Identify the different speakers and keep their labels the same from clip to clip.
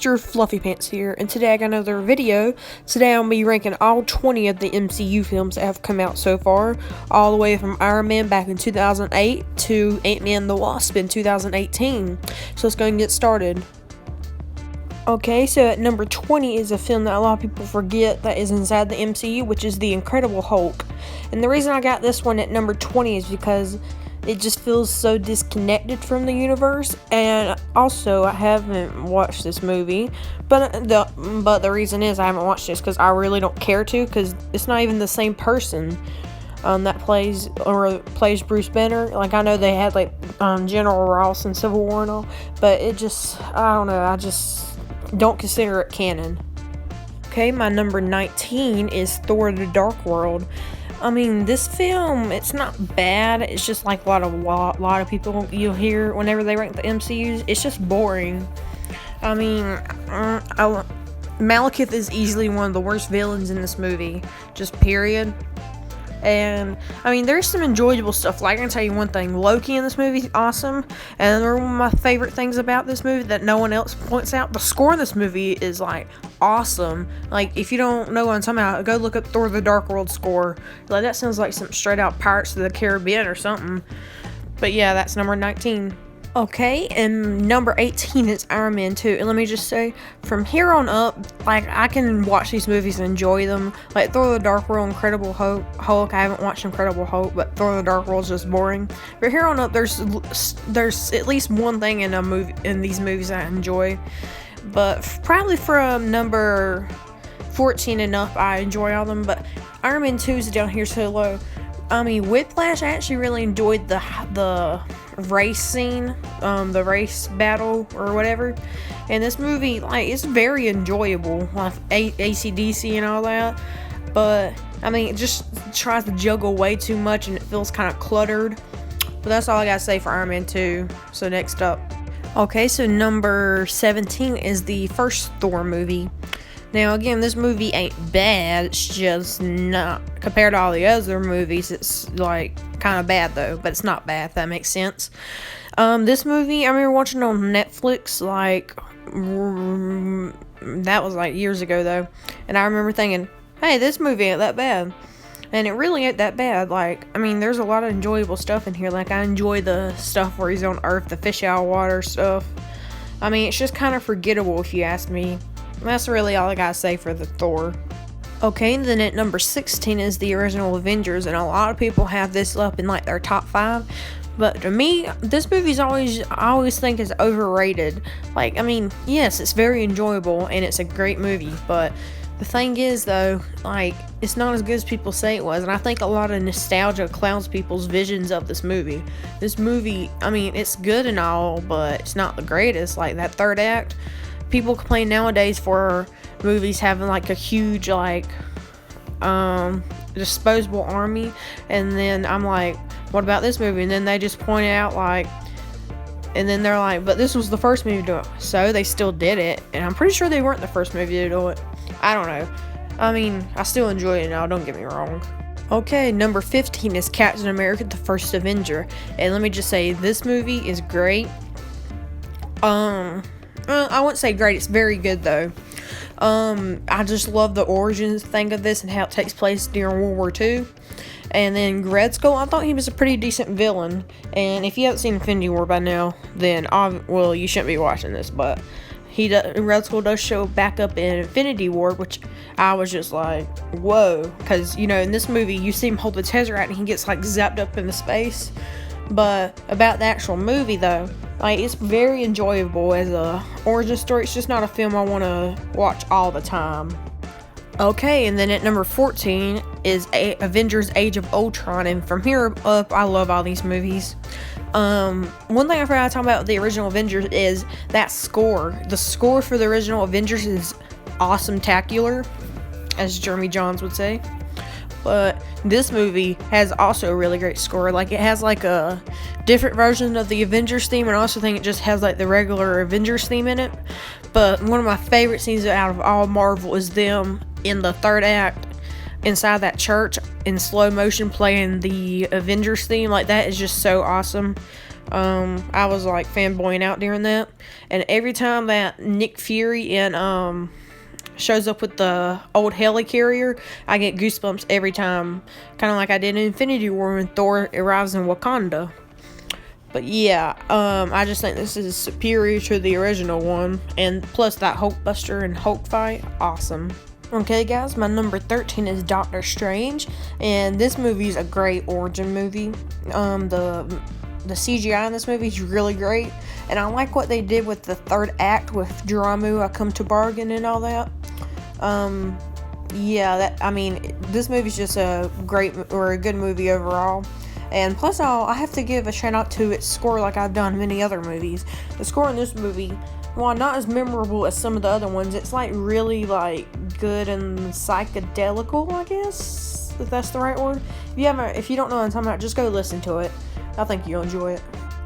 Speaker 1: Mr. Fluffy Pants here, and today I got another video. Today I'll be ranking all 20 of the MCU films that have come out so far, all the way from Iron Man back in 2008 to Ant-Man the Wasp in 2018. So let's go and get started. Okay, so at number 20 is a film that a lot of people forget that is inside the MCU, which is The Incredible Hulk. And the reason I got this one at number 20 is because it just feels so disconnected from the universe, and also I haven't watched this movie, but the reason is I haven't watched this because I really don't care to, because it's not even the same person that plays Bruce Banner. Like, I know they had like General Ross in Civil War and all, but it just, I don't know, I just don't consider it canon. Okay, my number 19 is Thor: The Dark World. I mean, this film, it's not bad. It's just like a lot of people you'll hear whenever they rank the MCUs. It's just boring. I mean, Malekith is easily one of the worst villains in this movie. Just period. And, I mean, there's some enjoyable stuff. Like, I can tell you one thing. Loki in this movie is awesome. And one of my favorite things about this movie that no one else points out, the score in this movie is, like, awesome. Like, if you don't know what I'm talking about, go look up Thor: The Dark World score. Like, that sounds like some straight out Pirates of the Caribbean or something. But yeah, that's number 19. Okay, and number 18 is Iron Man 2, and let me just say, from here on up, like, I can watch these movies and enjoy them. Like, Thor: The Dark World, Incredible Hulk, I haven't watched Incredible Hulk, but Thor: The Dark World's just boring. But here on up, there's at least one thing in these movies I enjoy. But probably from number 14 and up, I enjoy all of them, but Iron Man 2 is down here so low. I mean, Whiplash, I actually really enjoyed the race scene, the race battle or whatever. And this movie, like, it's very enjoyable, like AC/DC and all that. But I mean, it just tries to juggle way too much and it feels kind of cluttered. But that's all I gotta say for Iron Man 2. So next up. Okay, so number 17 is the first Thor movie. Now, again, this movie ain't bad. It's just not, compared to all the other movies, it's, like, kind of bad, though. But it's not bad, if that makes sense. This movie, I remember watching it on Netflix, like, that was, like, years ago, though. And I remember thinking, hey, this movie ain't that bad. And it really ain't that bad. Like, I mean, there's a lot of enjoyable stuff in here. Like, I enjoy the stuff where he's on Earth, the fish out of water stuff. I mean, it's just kind of forgettable, if you ask me. That's really all I gotta say for the Thor. Okay, and then at number 16 is the original Avengers, and a lot of people have this up in like their top 5. But to me, this movie's I always think is overrated. Like, I mean, yes, it's very enjoyable and it's a great movie, but the thing is, though, like, it's not as good as people say it was, and I think a lot of nostalgia clouds people's visions of this movie. This movie, I mean, it's good and all, but it's not the greatest. Like, that third act, people complain nowadays for movies having like a huge like disposable army, and then I'm like, what about this movie? And then they just point out like, and then they're like, but this was the first movie to do it, so they still did it, and I'm pretty sure they weren't the first movie to do it. I don't know. I mean, I still enjoy it now, don't get me wrong. Okay, number 15 is Captain America: The First Avenger, and let me just say, this movie is great. I wouldn't say great, it's very good though. I just love the origins thing of this and how it takes place during World War II. And then Red Skull, I thought he was a pretty decent villain. And if you haven't seen Infinity War by now, then well, you shouldn't be watching this. But Red Skull does show back up in Infinity War, which I was just like, whoa. Because, you know, in this movie, you see him hold the Tesseract and he gets like zapped up into space. But about the actual movie, though, like, it's very enjoyable as a origin story. It's just not a film I want to watch all the time. Okay, and then at number 14 is Avengers: Age of Ultron, and from here up, I love all these movies. One thing I forgot to talk about the original Avengers is that score. The score for the original Avengers is awesome-tacular, as Jeremy Johns would say. But this movie has also a really great score. Like, it has like a different version of the Avengers theme, and I also think it just has like the regular Avengers theme in it. But one of my favorite scenes out of all Marvel is them in the third act inside that church in slow motion playing the Avengers theme. Like, that is just so awesome. I was like fanboying out during that, and every time that Nick Fury and shows up with the old helicarrier, I get goosebumps every time, kind of like I did in Infinity War when Thor arrives in Wakanda. But yeah, I just think this is superior to the original one, and plus that Hulkbuster and Hulk fight, awesome. Okay guys, my number 13 is Doctor Strange, and this movie is a great origin movie. The CGI in this movie is really great, and I like what they did with the third act with Jiramu, I Come to Bargain and all that. This movie's just a good movie overall. And plus, I have to give a shout out to its score like I've done many other movies. The score in this movie, while not as memorable as some of the other ones, it's like really like good and psychedelical, I guess, if that's the right word. If you don't know what I'm talking about, just go listen to it. I think you'll enjoy it.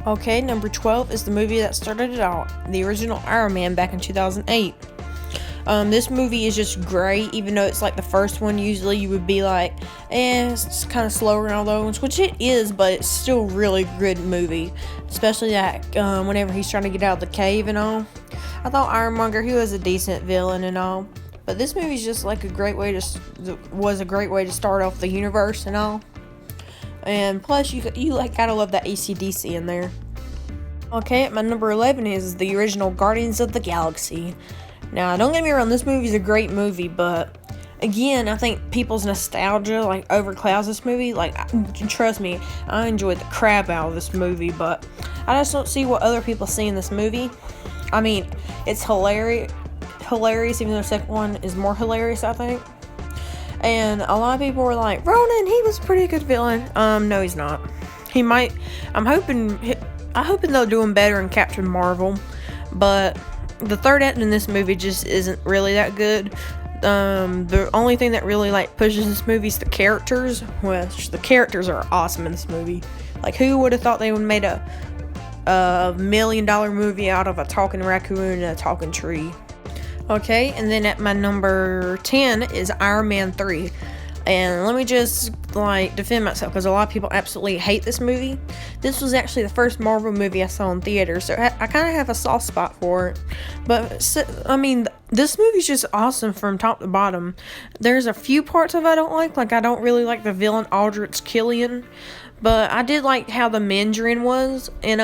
Speaker 1: Okay, number 12 is the movie that started it all, the original Iron Man back in 2008. This movie is just great, even though it's like the first one. Usually you would be like, it's kind of slower than all those ones, which it is, but it's still really good movie, especially that whenever he's trying to get out of the cave and all. I thought Ironmonger, he was a decent villain and all, but this movie's just like a great way to start off the universe and all. And plus you like gotta love that AC/DC in there. Okay, my number 11 is the original Guardians of the Galaxy. Now, don't get me wrong, this movie's a great movie, but again, I think people's nostalgia like overclouds this movie. Like, trust me, I enjoyed the crap out of this movie, but I just don't see what other people see in this movie. I mean, it's hilarious, even though the second one is more hilarious, I think. And a lot of people were like, Ronan, he was a pretty good villain. No, he's not. He might. I'm hoping they'll do him better in Captain Marvel, but the third act in this movie just isn't really that good. The only thing that really like pushes this movie is the characters, which the characters are awesome in this movie. Like, who would have thought they would have made a $1 million movie out of a talking raccoon and a talking tree? Okay, and then at my number 10 is Iron Man 3. And let me just like defend myself, because a lot of people absolutely hate this movie. This was actually the first Marvel movie I saw in theaters, so I kind of have a soft spot for it. But I mean, this movie's just awesome from top to bottom. There's a few parts of it I don't like I don't really like the villain Aldrich Killian, but I did like how the Mandarin was, and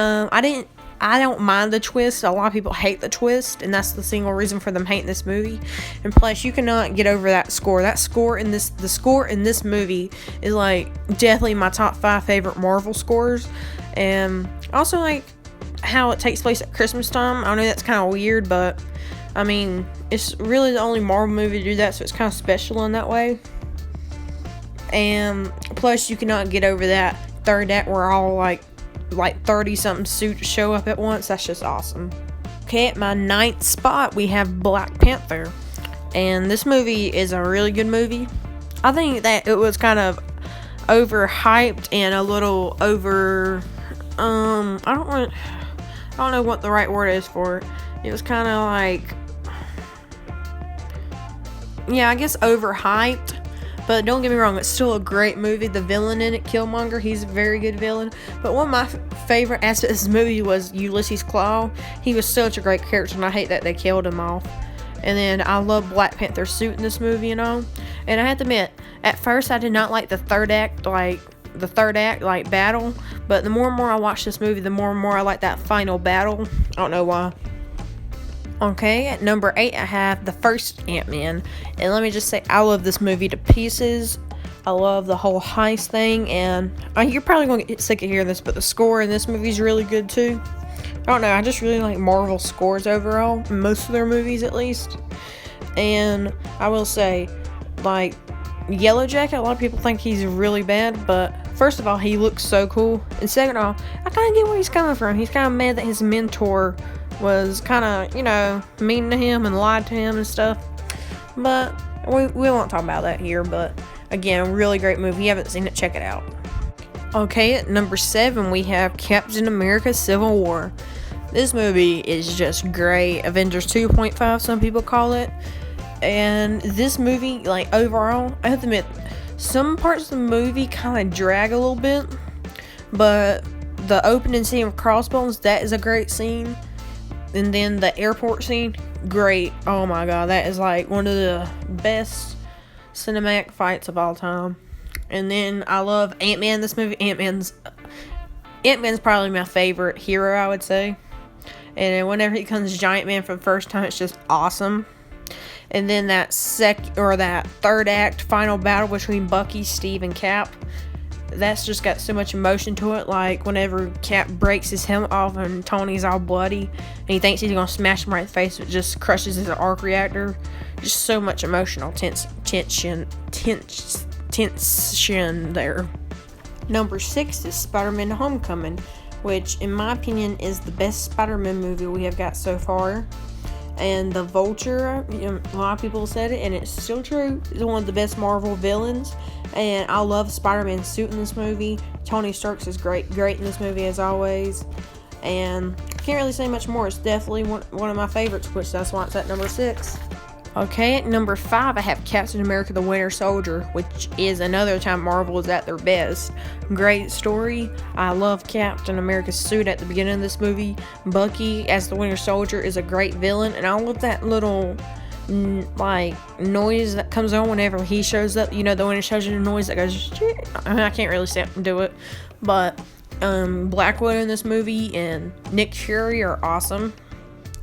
Speaker 1: I don't mind the twist. A lot of people hate the twist, and that's the single reason for them hating this movie. And plus, you cannot get over that score. The score in this movie is like definitely my top 5 favorite Marvel scores. And also like how it takes place at Christmas time. I know that's kind of weird, but I mean, it's really the only Marvel movie to do that, so it's kind of special in that way. And plus, you cannot get over that third act where all like 30 something suits show up at once. That's just awesome. Okay, at my 9th spot we have Black Panther, and this movie is a really good movie. I think that it was kind of overhyped and a little over I don't know what the right word is for it. It was kind of like, yeah, I guess overhyped. But don't get me wrong, it's still a great movie. The villain in it, Killmonger, he's a very good villain. But one of my favorite aspects of this movie was Ulysses Claw. He was such a great character, and I hate that they killed him off. And then I love Black Panther's suit in this movie and all. And I have to admit, at first I did not like the third act battle. But the more and more I watch this movie, the more and more I like that final battle. I don't know why. Okay, at number 8 I have the first Ant-Man, and let me just say, I love this movie to pieces. I love the whole heist thing, and you're probably going to get sick of hearing this, but the score in this movie is really good too. I don't know, I just really like Marvel scores overall, most of their movies at least. And I will say, like, Yellow Jacket, a lot of people think he's really bad, but first of all, he looks so cool, and second of all, I kind of get where he's coming from. He's kind of mad that his mentor was kind of, mean to him and lied to him and stuff. But we won't talk about that here. But again, really great movie. If you haven't seen it, check it out. Okay, at number 7 we have Captain America Civil War. This movie is just great. Avengers 2.5, some people call it. And this movie, like, overall, I have to admit, some parts of the movie kind of drag a little bit, but the opening scene of Crossbones, that is a great scene. And then the airport scene, great. Oh my god, that is like one of the best cinematic fights of all time. And then I love Ant-Man in this movie. Ant-Man's probably my favorite hero, I would say. And then whenever he becomes Giant Man for the first time, it's just awesome. And then that third act final battle between Bucky, Steve, and Cap, that's just got so much emotion to it. Like whenever Cap breaks his helmet off and Tony's all bloody and he thinks he's gonna smash him right in the face, it just crushes his arc reactor. Just so much emotional tension there. Number 6 is Spider-Man Homecoming, which in my opinion is the best Spider-Man movie we have got so far. And the Vulture, a lot of people said it, and it's still true, is one of the best Marvel villains. And I love Spider-Man's suit in this movie. Tony Stark's is great in this movie as always. And I can't really say much more. It's definitely one of my favorites, which that's why it's at number 6. Okay, at number 5, I have Captain America the Winter Soldier, which is another time Marvel is at their best. Great story. I love Captain America's suit at the beginning of this movie. Bucky as the Winter Soldier is a great villain, and I love that little noise that comes on whenever he shows up. You know, the Winter Soldier noise that goes, I can't really do it, but Black Widow in this movie and Nick Fury are awesome.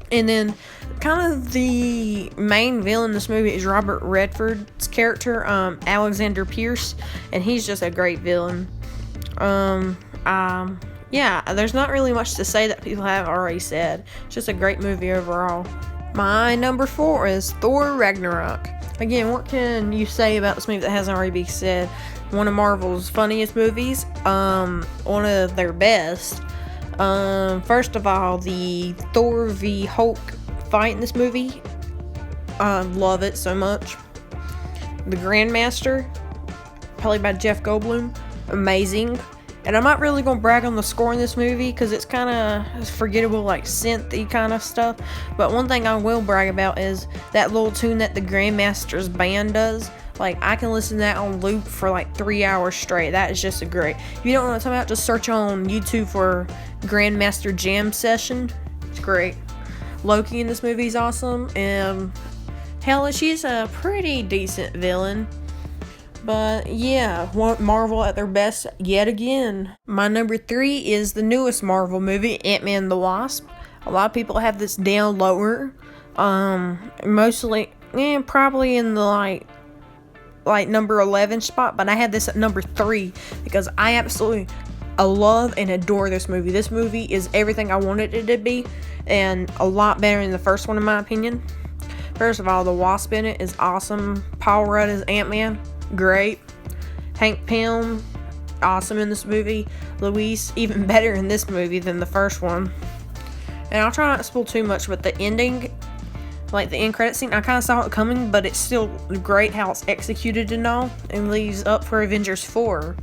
Speaker 1: And then kind of the main villain in this movie is Robert Redford's character, Alexander Pierce, and he's just a great villain. Yeah, there's not really much to say that people have already said. It's just a great movie overall. My number 4 is Thor Ragnarok. Again, what can you say about this movie that hasn't already been said? One of Marvel's funniest movies, one of their best. First of all, the Thor v Hulk fight in this movie, I love it so much. The Grandmaster, played by Jeff Goldblum, amazing. And I'm not really gonna brag on the score in this movie because it's kind of forgettable, like synth-y kind of stuff. But one thing I will brag about is that little tune that the Grandmaster's band does. Like, I can listen to that on loop for like 3 hours straight. That is just a great. If you don't know what I'm talking about, just search on YouTube for Grandmaster Jam Session. It's great. Loki in this movie is awesome. And hell, she's a pretty decent villain. But yeah, Marvel at their best yet again. My number 3 is the newest Marvel movie, Ant-Man and the Wasp. A lot of people have this down lower. Mostly, probably in the like number 11 spot, but I had this at number 3 because I absolutely love and adore this movie. This movie is everything I wanted it to be, and a lot better than the first one in my opinion. First of all, the Wasp in it is awesome. Paul Rudd as Ant-Man, great. Hank Pym, awesome in this movie. Luis, even better in this movie than the first one. And I'll try not to spoil too much, but the ending, like the end credit scene, I kind of saw it coming, but it's still great how it's executed and all, and leaves up for Avengers 4,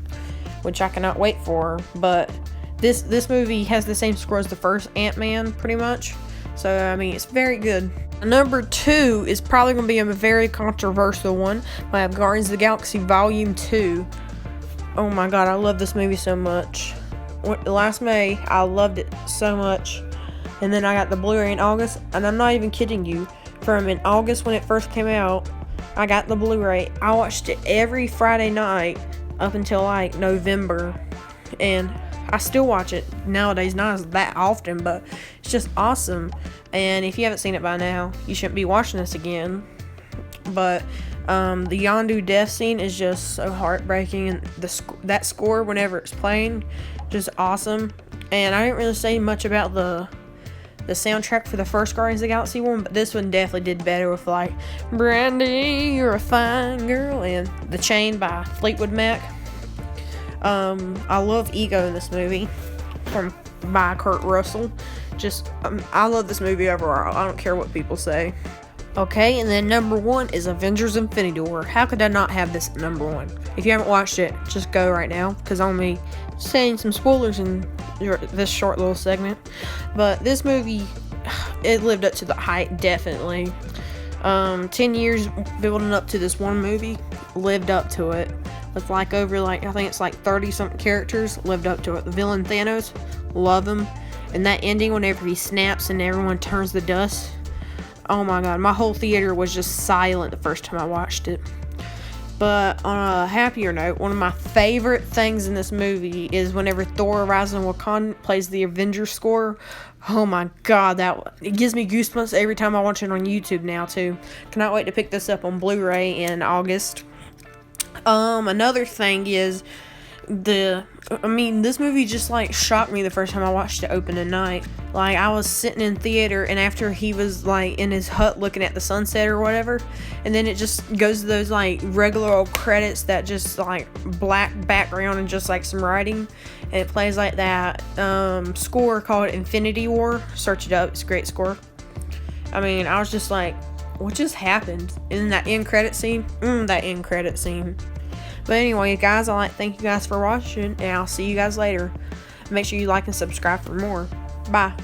Speaker 1: which I cannot wait for. But this movie has the same score as the first Ant-Man, pretty much. So, I mean, it's very good. Number 2 is probably going to be a very controversial one. I have Guardians of the Galaxy Volume 2. Oh my god, I love this movie so much. Last May, I loved it so much. And then I got the Blu-ray in August, and I'm not even kidding you. From in August when it first came out, I got the Blu-ray. I watched it every Friday night up until like November. And I still watch it nowadays, not as that often, but it's just awesome. And if you haven't seen it by now, you shouldn't be watching this again. But the Yondu death scene is just so heartbreaking, and that score whenever it's playing, just awesome. And I didn't really say much about the soundtrack for the first Guardians of the Galaxy one, but this one definitely did better with like Brandy, You're a Fine Girl, and The Chain by Fleetwood Mac. I love Ego in this movie by Kurt Russell. Just I love this movie overall. I don't care what people say. Okay, and then number 1 is Avengers Infinity War. How could I not have this at number 1? If you haven't watched it, just go right now, because I'm going to be saying some spoilers in this short little segment. But this movie, it lived up to the hype, definitely. 10 years building up to this one movie, lived up to it. with like over like I think it's like 30 something characters lived up to it. The villain Thanos, love him, and that ending whenever he snaps and everyone turns to dust. Oh my god, my whole theater was just silent the first time I watched it. But on a happier note, one of my favorite things in this movie is whenever Thor: Rise of Wakanda plays the Avengers score. Oh my god, it gives me goosebumps every time I watch it on YouTube now too. Cannot wait to pick this up on Blu-ray in August. Another thing is this movie just like shocked me the first time I watched it opening night. Like, I was sitting in theater, and after he was like in his hut looking at the sunset or whatever, and then it just goes to those like regular old credits that just like black background and just like some writing, and it plays like that score called Infinity War. Search it up, it's a great score. I mean, I was just like, what just happened? In that end credit scene? But anyway, guys, I'd like to thank you guys for watching, and I'll see you guys later. Make sure you like and subscribe for more. Bye.